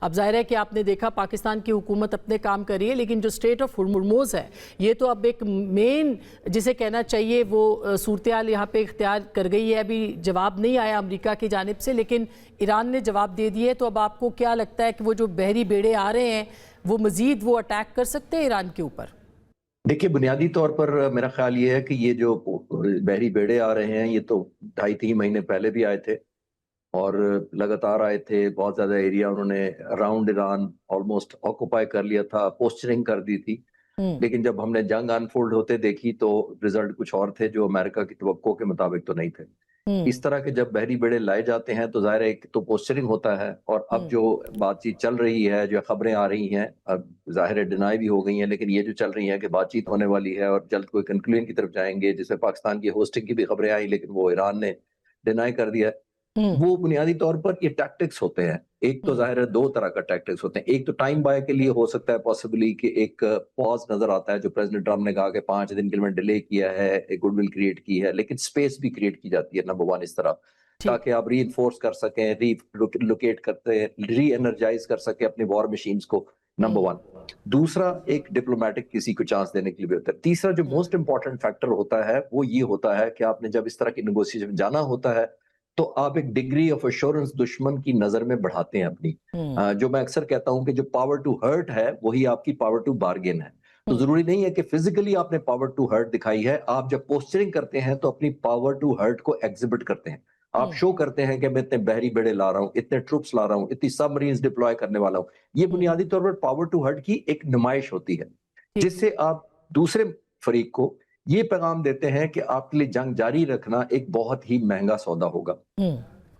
اب ظاہر ہے کہ آپ نے دیکھا پاکستان کی حکومت اپنے کام کر رہی ہے، لیکن جو اسٹریٹ آف ہرمز ہے یہ تو اب ایک مین جسے کہنا چاہیے وہ صورتحال یہاں پہ اختیار کر گئی ہے۔ ابھی جواب نہیں آیا امریکہ کی جانب سے، لیکن ایران نے جواب دے دیے۔ تو اب آپ کو کیا لگتا ہے کہ وہ جو بحری بیڑے آ رہے ہیں وہ مزید وہ اٹیک کر سکتے ہیں ایران کے اوپر؟ دیکھیے، بنیادی طور پر میرا خیال یہ ہے کہ یہ جو بحری بیڑے آ رہے ہیں یہ تو 2.5-3 مہینے پہلے بھی آئے تھے اور لگاتار آئے تھے۔ بہت زیادہ ایریا انہوں نے اراؤنڈ ایران آلموسٹ آکوپائی کر لیا تھا، پوسچرنگ کر دی تھی۔ لیکن جب ہم نے جنگ انفولڈ ہوتے دیکھی تو رزلٹ کچھ اور تھے جو امریکہ کی توقع کے مطابق تو نہیں تھے۔ اس طرح کے جب بحری بیڑے لائے جاتے ہیں تو ظاہر ہے ایک تو پوسچرنگ ہوتا ہے، اور اب جو بات چیت چل رہی ہے، جو خبریں آ رہی ہیں، اب ظاہر ہے ڈینائی بھی ہو گئی ہیں، لیکن یہ جو چل رہی ہیں کہ بات چیت ہونے والی ہے اور جلد کوئی کنکلوژن کی طرف جائیں گے، جس میں پاکستان کی ہوسٹنگ کی بھی خبریں آئی لیکن وہ ایران نے ڈینائی کر دیا ہے۔ وہ بنیادی طور پر یہ ٹیکٹکس ہوتے ہیں۔ ایک تو ظاہر ہے 2 طرح کا ٹیکٹکس ہوتے ہیں۔ ایک تو ٹائم بائی کے لیے ہو سکتا ہے پاسبلی کہ ایک پاز نظر آتا ہے، جو پریزیڈنٹ ٹرمپ نے کہا کہ 5 دن کے لیے میں ڈیلے کیا ہے، ایک گڈ ول کریٹ کی ہے، لیکن سپیس بھی کریٹ کی جاتی ہے نمبر 1 اس طرح، تاکہ آپ ری انفورس کر سکیں، ری لوکیٹ کرتے ری انرجائز کر سکیں اپنی وار مشینز کو، نمبر 1۔ دوسرا ایک ڈپلومیٹک کسی کو چانس دینے کے لیے بھی ہوتا ہے۔ تیسرا جو موسٹ امپورٹنٹ فیکٹر ہوتا ہے وہ یہ ہوتا ہے کہ آپ نے جب اس طرح کی نیگوسیشن جانا ہوتا ہے تو آپ ایک ڈگری آف ایشورنس دشمن کی نظر میں بڑھاتے ہیں اپنی۔ جو میں اکثر کہتا ہوں کہ جو پاور ٹو ہرٹ ہے وہی آپ کی پاور ٹو بارگین ہے۔ تو ضروری نہیں ہے کہ فزیکلی آپ نے پاور ٹو ہرٹ دکھائی ہے، آپ جب پوسچرنگ کرتے ہیں تو اپنی پاور ٹو ہرٹ کو ایگزیبٹ کرتے ہیں۔ آپ شو کرتے ہیں کہ میں اتنے بحری بیڑے لا رہا ہوں، اتنے ٹروپس لا رہا ہوں، اتنی سب مرینز ڈپلوائے کرنے والا ہوں۔ یہ بنیادی طور پر پاور ٹو ہرٹ کی ایک نمائش ہوتی ہے، جس سے آپ دوسرے فریق کو یہ پیغام دیتے ہیں کہ آپ کے لیے جنگ جاری رکھنا ایک بہت ہی مہنگا سودا ہوگا۔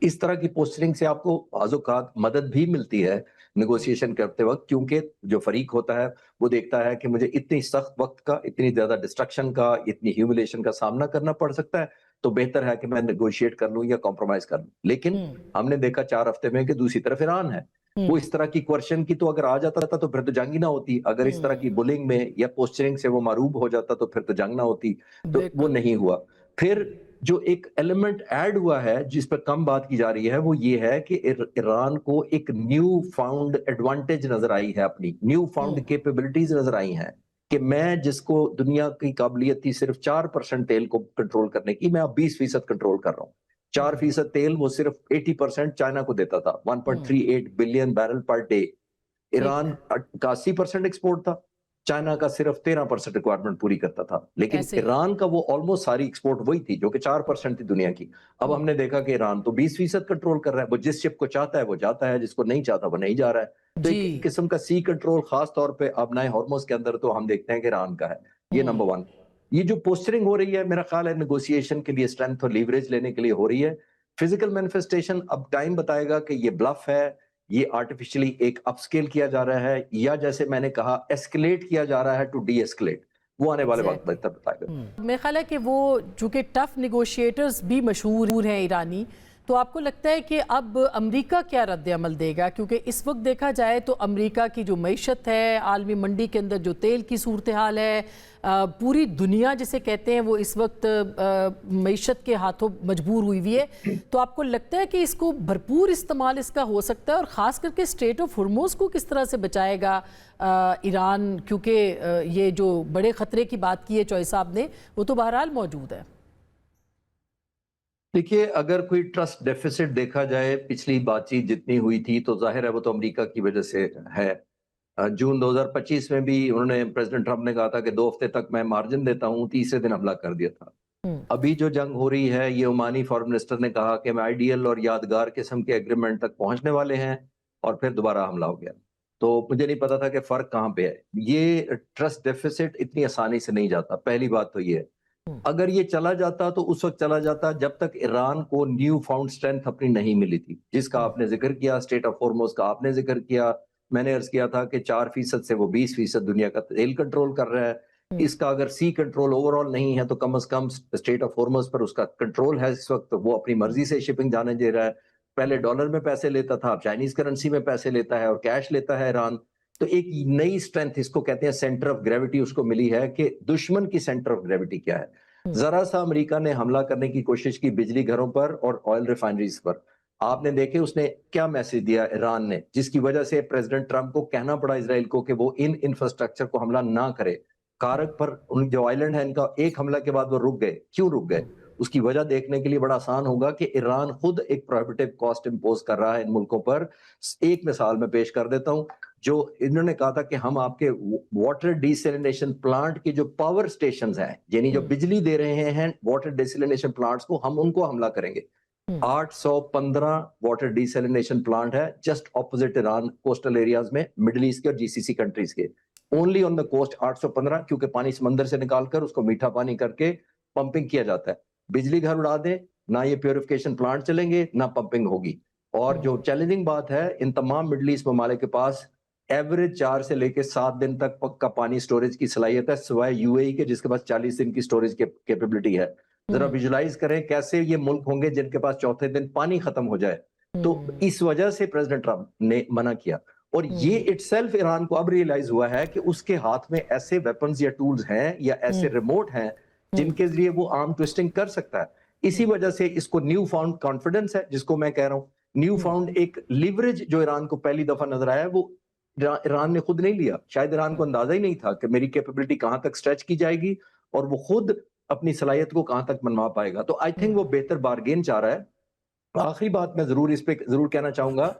اس طرح کی پوسچرنگ سے آپ کو بعض اوقات مدد بھی ملتی ہے نیگوسیشن کرتے وقت، کیونکہ جو فریق ہوتا ہے وہ دیکھتا ہے کہ مجھے اتنی سخت وقت کا، اتنی زیادہ ڈسٹرکشن کا، اتنی ہیوملیشن کا سامنا کرنا پڑ سکتا ہے، تو بہتر ہے کہ میں نیگوشیٹ کر لوں یا کمپرومائز کر لوں۔ لیکن ہم نے دیکھا 4 ہفتے میں کہ دوسری طرف ایران ہے، وہ اس طرح کی کوشچن کی تو اگر آ جاتا تھا تو پھر تو جنگ ہی نہ ہوتی۔ اگر اس طرح کی بلنگ میں یا پوسچرنگ سے وہ معروب ہو جاتا تو پھر تو جنگ نہ ہوتی، تو وہ نہیں ہوا۔ پھر جو ایک ایلیمنٹ ایڈ ہوا ہے جس پر کم بات کی جا رہی ہے وہ یہ ہے کہ ایران کو ایک نیو فاؤنڈ ایڈوانٹیج نظر آئی ہے، اپنی نیو فاؤنڈ کیپیبلٹیز نظر آئی ہیں کہ میں جس کو دنیا کی قابلیت تھی صرف 4% تیل کو کنٹرول کرنے کی، میں اب 20% کنٹرول کر رہا ہوں۔ 4% تیل وہ صرف 80% چائنا کو دیتا تھا، 1.38 billion barrel per day. Iran کا 80% ایکسپورٹ تھا، چائنا کا صرف 13% ریکوائرمنٹ پوری کرتا تھا، لیکن ایران کا وہ آلموسٹ ساری ایکسپورٹ وہی تھی جو کہ 4% تھی دنیا کی۔ اب ہم نے دیکھا کہ ایران تو 20% کنٹرول کر رہا ہے، وہ جس شپ کو چاہتا ہے وہ جاتا ہے، جس کو نہیں چاہتا وہ نہیں جا رہا ہے۔ تو ایک قسم کا سی کنٹرول خاص طور پہ آبنائے ہرمز کے اندر تو ہم دیکھتے ہیں کہ ایران کا ہے، یہ نمبر 1۔ یہ جو پوسچرنگ ہو رہی ہے میرا خیال ہے نیگوسیشن کے لیے اسٹرینتھ اور لیوریج لینے کے لیے ہو رہی ہے۔ فزیکل مینیفیسٹیشن اب ٹائم بتائے گا کہ یہ بلف ہے، یہ آرٹیفیشلی ایک اپ سکیل کیا جا رہا ہے، یا جیسے میں نے کہا ایسکلیٹ کیا جا رہا ہے ٹو ڈی ایسکلیٹ، وہ آنے والے وقت بہتر بتائے گا۔ میرا خیال ہے کہ وہ چونکہ ٹف نیگوشیٹرز بھی مشہور ہیں ایرانی، تو آپ کو لگتا ہے کہ اب امریکہ کیا رد عمل دے گا؟ کیونکہ اس وقت دیکھا جائے تو امریکہ کی جو معیشت ہے، عالمی منڈی کے اندر جو تیل کی صورتحال ہے، پوری دنیا جسے کہتے ہیں وہ اس وقت معیشت کے ہاتھوں مجبور ہوئی ہے۔ تو آپ کو لگتا ہے کہ اس کو بھرپور استعمال اس کا ہو سکتا ہے، اور خاص کر کے اسٹریٹ آف ہرمز کو کس طرح سے بچائے گا ایران؟ کیونکہ یہ جو بڑے خطرے کی بات کی ہے چوئی صاحب نے وہ تو بہرحال موجود ہے۔ دیکھیے، اگر کوئی ٹرسٹ ڈیفیسٹ دیکھا جائے پچھلی بات چیت جتنی ہوئی تھی تو ظاہر ہے وہ تو امریکہ کی وجہ سے ہے۔ جون 2025 میں بھی انہوں نے پریزیڈنٹ ٹرمپ نے کہا تھا کہ 2 ہفتے تک میں مارجن دیتا ہوں، تیسرے دن حملہ کر دیا تھا۔ ابھی جو جنگ ہو رہی ہے یہ عمانی فارن منسٹر نے کہا کہ میں آئیڈیل اور یادگار قسم کے ایگریمنٹ تک پہنچنے والے ہیں، اور پھر دوبارہ حملہ ہو گیا۔ تو مجھے نہیں پتا تھا کہ فرق کہاں پہ ہے۔ یہ ٹرسٹ ڈیفیسٹ اتنی آسانی سے نہیں جاتا، پہلی بات تو یہ ہے۔ اگر یہ چلا جاتا تو اس وقت چلا جاتا جب تک ایران کو نیو فاؤنڈ اسٹرینتھ اپنی نہیں ملی تھی، جس کا آپ نے ذکر کیا، اسٹریٹ آف ہرمز کا آپ نے ذکر کیا۔ میں نے عرض کیا تھا کہ 4% سے وہ 20% دنیا کا تیل کنٹرول کر رہا ہے۔ اس کا اگر سی کنٹرول اوور آل نہیں ہے تو کم از کم اسٹریٹ آف ہرمز پر اس کا کنٹرول ہے۔ اس وقت وہ اپنی مرضی سے شپنگ جانے دے رہا ہے۔ پہلے ڈالر میں پیسے لیتا تھا، اب چائنیز کرنسی میں پیسے لیتا ہے اور کیش لیتا ہے ایران۔ تو ایک نئی اسٹرینتھ، اس کو کہتے ہیں سینٹر آف گریوٹی، اس کو ملی ہے کہ دشمن کی سینٹر آف گریوٹی کیا ہے۔ ذرا سا امریکہ نے حملہ کرنے کی کوشش کی بجلی گھروں پر اور آئل ریفائنریز پر، آپ نے دیکھے اس نے کیا میسج دیا ایران نے، جس کی وجہ سے پریزیڈنٹ ٹرمپ کو کہنا پڑا اسرائیل کو کہ وہ ان انفراسٹرکچر کو حملہ نہ کرے. کارک پر ان جو آئلینڈ ہے ان کا ایک حملہ کے بعد وہ رک گئے. کیوں رک گئے؟ اس کی وجہ دیکھنے کے لیے بڑا آسان ہوگا کہ ایران خود ایک پروہیبٹیو کاسٹ امپوز کر رہا ہے ان ملکوں پر. ایک مثال میں پیش کر دیتا ہوں. جو انہوں نے کہا تھا کہ ہم آپ کے واٹر ڈیسیلینیشن پلانٹ کی جو پاور سٹیشنز ہیں، یعنی جو بجلی دے رہے ہیں واٹر ڈیسیلینیشن پلانٹس کو، ہم ان کو حملہ کریں گے. 815 واٹر ڈیسیلینیشن پلانٹ ہے just opposite Iran, coastal areas میں، مڈل ایسٹ کے اور جی سی سی کنٹریز کے. اونلی آن دا کوسٹ 815، کیونکہ پانی سمندر سے نکال کر اس کو میٹھا پانی کر کے پمپنگ کیا جاتا ہے. بجلی گھر اڑا دیں، نہ یہ پیوریفیکیشن پلانٹ چلیں گے نہ پمپنگ ہوگی. اور جو چیلنجنگ بات ہے، ان تمام مڈل ایسٹ ممالک کے پاس ایوریج 4 سے لے کے 7 دن تک پکا پانی سٹوریج کی صلاحیت ہے، سوائے یو اے ای کے جس کے پاس 40 دن کی سٹوریج کیپیبلٹی ہے. ذرا ویژولائز کریں کیسے یہ ملک ہوں گے جن کے پاس چوتھے دن پانی ختم ہو جائے. تو اس وجہ سے پریزیڈنٹ ٹرمپ نے منع کیا. اور یہ اٹ سیلف ایران کو اب ریئلائز ہوا ہے کہ اس کے ہاتھ میں ایسے ویپنز یا ٹولز ہیں یا ایسے ریموٹ ہیں جن کے ذریعے وہ آرم ٹویسٹنگ کر سکتا ہے. اسی وجہ سے اس کو نیو فاؤنڈ کانفیڈنس ہے، جس کو میں کہہ رہا ہوں نیو فاؤنڈ ایک لیوریج جو ایران کو پہلی دفعہ نظر آیا ہے، وہ ایران نے خود نہیں لیا. شاید ایران کو اندازہ ہی نہیں تھا کہ میری کیپیبلٹی کہاں تک سٹریچ کی جائے گی اور وہ خود اپنی صلاحیت کو کہاں تک منوا پائے گا. تو آئی تھنک وہ بہتر بارگین چاہ رہا ہے. آخری بات میں ضرور اس پہ ضرور کہنا چاہوں گا،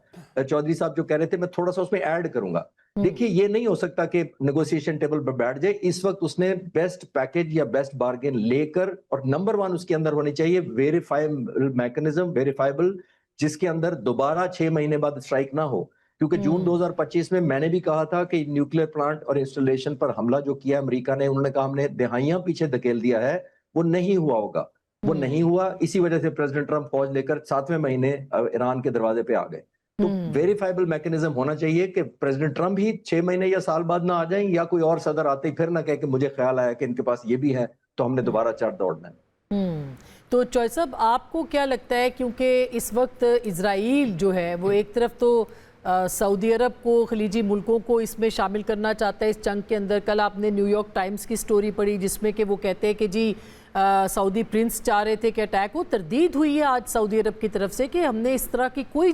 چودھری صاحب جو کہہ رہے تھے میں تھوڑا سا اس میں ایڈ کروں گا. دیکھیے یہ نہیں ہو سکتا کہ نیگوسیشن ٹیبل پر بیٹھ جائے. اس وقت اس نے بیسٹ پیکج یا بیسٹ بارگین لے کر، اور نمبر 1 اس کے اندر ہونی چاہیے ویریفائبل میکنزم، ویریفائبل، جس کے اندر دوبارہ 6 مہینے بعد اسٹرائک نہ ہو. کیونکہ جون 2025 میں نے بھی کہا تھا کہ نیوکلیر پلانٹ اور انسٹالیشن پر حملہ جو کیا امریکہ نے، انہوں نے کہا ہم نے دہائیاں پیچھے دھکیل دیا ہے، وہ نہیں ہوا ہوگا. وہ نہیں ہوا، اسی وجہ سے پریزیڈنٹ ٹرمپ فوج لے کر 7ویں مہینے ایران کے دروازے پہ آ گئے. تو ویریفائبل میکنزم ہونا چاہیے کہ پریزیڈنٹ ٹرمپ ہی 6 مہینے یا سال بعد نہ آ جائیں، یا کوئی اور صدر آتے ہی پھر نہ کہے کہ مجھے خیال آیا کہ ان کے پاس یہ بھی ہے تو ہم نے دوبارہ چڑھ دوڑنا ہے. تو چوہے صاحب آپ کو کیا لگتا ہے، کیونکہ اس وقت اسرائیل جو ہے وہ ایک طرف تو سعودی عرب کو، خلیجی ملکوں کو اس میں شامل کرنا چاہتا ہے اس جنگ کے اندر. کل آپ نے نیو یارک ٹائمز کی سٹوری پڑھی جس میں کہ وہ کہتے ہیں کہ جی سعودی پرنس چاہ رہے تھے کہ اٹیک ہو. تردید ہوئی ہے آج سعودی عرب کی طرف سے کہ ہم نے اس طرح کی کوئی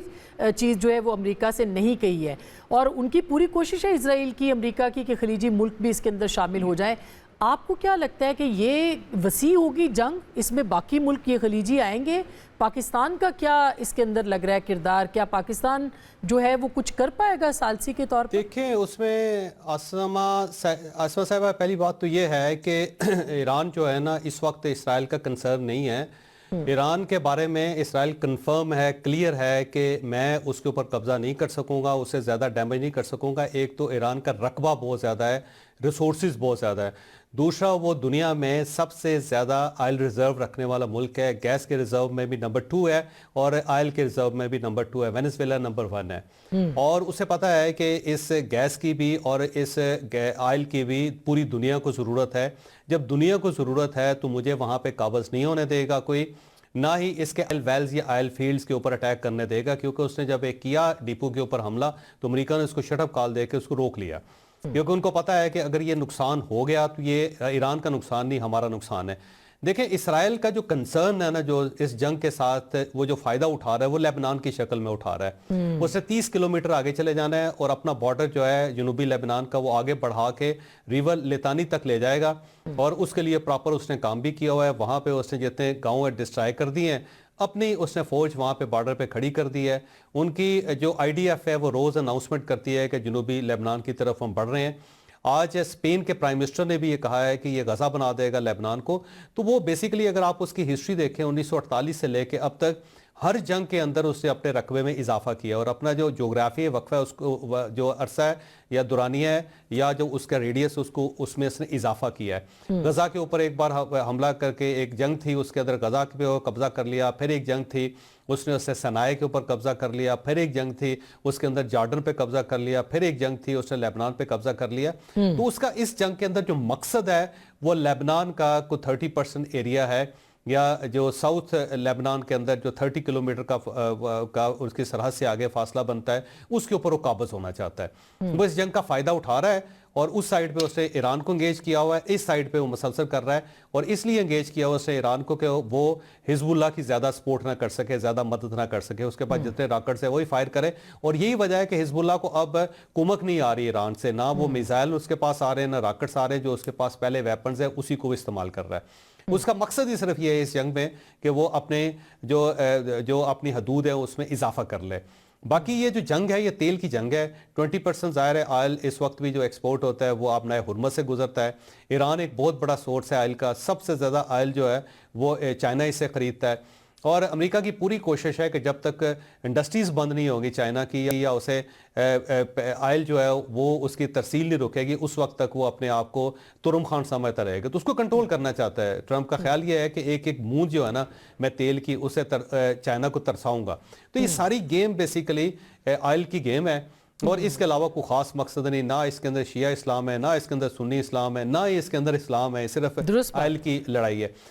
چیز جو ہے وہ امریکہ سے نہیں کہی ہے، اور ان کی پوری کوشش ہے اسرائیل کی، امریکہ کی، کہ خلیجی ملک بھی اس کے اندر شامل ہو جائیں. آپ کو کیا لگتا ہے کہ یہ وسیع ہوگی جنگ، اس میں باقی ملک یہ خلیجی آئیں گے؟ پاکستان کا کیا اس کے اندر لگ رہا ہے کردار؟ کیا پاکستان جو ہے وہ کچھ کر پائے گا ثالثی کے طور پر؟ دیکھیں اس میں آسمہ صاحبہ، پہلی بات تو یہ ہے کہ ایران جو ہے نا اس وقت اسرائیل کا کنسرن نہیں ہے. ایران کے بارے میں اسرائیل کنفرم ہے، کلیئر ہے کہ میں اس کے اوپر قبضہ نہیں کر سکوں گا، اسے زیادہ ڈیمیج نہیں کر سکوں گا. ایک تو ایران کا رقبہ بہت زیادہ ہے، ریسورسز بہت زیادہ ہے. دوسرا، وہ دنیا میں سب سے زیادہ آئل ریزرو رکھنے والا ملک ہے. گیس کے ریزرو میں بھی نمبر 2 ہے اور آئل کے ریزرو میں بھی نمبر 2 ہے. وینزویلا نمبر 1 ہے. اور اسے پتہ ہے کہ اس گیس کی بھی اور اس آئل کی بھی پوری دنیا کو ضرورت ہے. جب دنیا کو ضرورت ہے تو مجھے وہاں پہ قابض نہیں ہونے دے گا کوئی، نہ ہی اس کے آئل ویلز یا آئل فیلڈز کے اوپر اٹیک کرنے دے گا. کیونکہ اس نے جب ایک کیا ڈیپو کے اوپر حملہ تو امریکہ نے اس کو شٹ اپ کال دے کے اس کو روک لیا، کیونکہ ان کو پتہ ہے کہ اگر یہ نقصان ہو گیا تو یہ ایران کا نقصان نہیں، ہمارا نقصان ہے. دیکھیں اسرائیل کا جو کنسرن ہے نا، جو اس جنگ کے ساتھ وہ جو فائدہ اٹھا رہا ہے وہ لیبنان کی شکل میں اٹھا رہا ہے. اسے 30 کلومیٹر آگے چلے جانا ہے اور اپنا بارڈر جو ہے جنوبی لیبنان کا وہ آگے بڑھا کے ریور لیتانی تک لے جائے گا. اور اس کے لیے پراپر اس نے کام بھی کیا ہوا ہے. وہاں پہ اس نے جتنے گاؤں ڈسٹرائے کر دیے ہیں، اپنی اس نے فوج وہاں پہ بارڈر پہ کھڑی کر دی ہے. ان کی جو آئی ڈی ایف ہے وہ روز اناؤنسمنٹ کرتی ہے کہ جنوبی لیبنان کی طرف ہم بڑھ رہے ہیں. آج اسپین کے پرائم منسٹر نے بھی یہ کہا ہے کہ یہ غزہ بنا دے گا لیبنان کو. تو وہ بیسیکلی اگر آپ اس کی ہسٹری دیکھیں 1948 سے لے کے اب تک ہر جنگ کے اندر اس نے اپنے رقبے میں اضافہ کیا اور اپنا جو جغرافی وقفہ ہے اس کو جو عرصہ ہے یا دورانیہ ہے یا جو اس کا ریڈیس اس میں اس نے اضافہ کیا ہے. غزہ کے اوپر ایک بار حملہ کر کے ایک جنگ تھی، اس کے اندر غزہ پہ قبضہ کر لیا. پھر ایک جنگ تھی، اس نے سنائے کے اوپر قبضہ کر لیا. پھر ایک جنگ تھی، اس کے اندر جارڈن پہ قبضہ کر لیا. پھر ایک جنگ تھی، اس نے لیبنان پہ قبضہ کر لیا. تو اس کا اس جنگ کے اندر جو مقصد ہے وہ لیبنان کا کوئی 30% ایریا ہے، یا جو ساؤتھ لیبنان کے اندر جو 30 کلومیٹر کا اس کی سرحد سے آگے فاصلہ بنتا ہے، اس کے اوپر وہ قابض ہونا چاہتا ہے. وہ اس جنگ کا فائدہ اٹھا رہا ہے اور اس سائڈ پہ اس نے ایران کو انگیج کیا ہوا ہے, اس سائڈ پہ وہ مسلسل کر رہا ہے, اور اس لیے انگیج کیا ہوا اس نے ایران کو کہ وہ حزب اللہ کی زیادہ سپورٹ نہ کر سکے, زیادہ مدد نہ کر سکے, اس کے پاس جتنے راکٹس ہیں وہی فائر کرے. اور یہی وجہ ہے کہ حزب اللہ کو اب کمک نہیں آ رہی ایران سے, نہ وہ میزائل اس کے پاس آ رہے ہیں, نہ راکٹس آ رہے ہیں, جو اس کے پاس پہلے ویپنز ہیں اسی کو استعمال کر رہا ہے. اس کا مقصد ہی صرف یہ ہے اس جنگ میں کہ وہ اپنے جو اپنی حدود ہے اس میں اضافہ کر لے. باقی یہ جو جنگ ہے یہ تیل کی جنگ ہے. 20% ظاہر ہے آئل اس وقت بھی جو ایکسپورٹ ہوتا ہے وہ اپنا ہرمز سے گزرتا ہے. ایران ایک بہت بڑا سورس ہے آئل کا, سب سے زیادہ آئل جو ہے وہ چائنا اس سے خریدتا ہے. اور امریکہ کی پوری کوشش ہے کہ جب تک انڈسٹریز بند نہیں ہوگی چائنا کی, یا اسے آئل جو ہے وہ اس کی ترسیل نہیں رکے گی, اس وقت تک وہ اپنے آپ کو ترم خان سمجھتا رہے گا. تو اس کو کنٹرول کرنا چاہتا ہے ٹرمپ کا. خیال یہ ہے کہ ایک ایک بوند جو ہے نا میں تیل کی اسے چائنا کو ترساؤں گا. تو یہ ساری گیم بیسیکلی آئل کی گیم ہے, اور اس کے علاوہ کوئی خاص مقصد نہیں. نہ اس کے اندر شیعہ اسلام ہے, نہ اس کے اندر سنی اسلام ہے, نہ اس کے اندر اسلام ہے, صرف آئل کی لڑائی ہے.